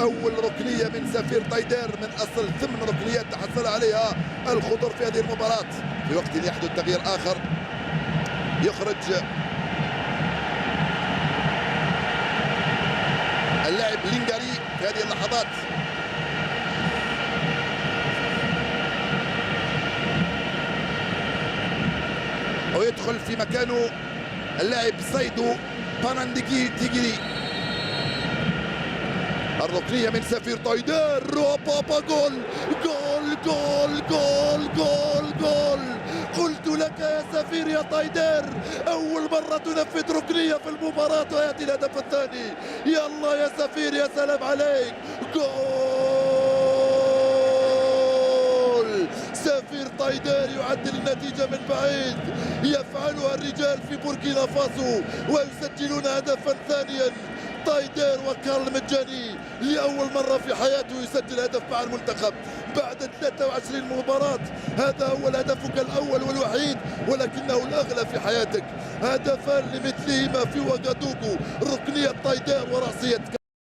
أول ركنية من سفير طيدير من أصل 8 ركنيات تحصل عليها الخضر في هذه المباراة. في وقت يحدث تغيير آخر، يخرج اللاعب لينغاري في هذه اللحظات. ويدخل في مكانه اللاعب سيدو بانانديكي تيجيري. الركنية من سفير طيدير، بابا جول جول جول جول جول جول. قلت لك يا سفير يا طيدير، أول مرة تنفذ ركنية في المباراة ويأتي الهدف الثاني. يلا يا سفير، يا سلام عليك. جول سفير طيدير يعدل النتيجة من بعيد. يفعلها الرجال في بوركينا فاسو ويسجلون هدفا ثانيا. طيدير وكارل مجاني لأول مرة في حياته يسجل هدف مع المنتخب بعد 23 مباراة. هذا هو هدفك الأول والوحيد، ولكنه الأغلى في حياتك. هدفان لمثلهما في وغادوغو، ركنية طيدير ورأسية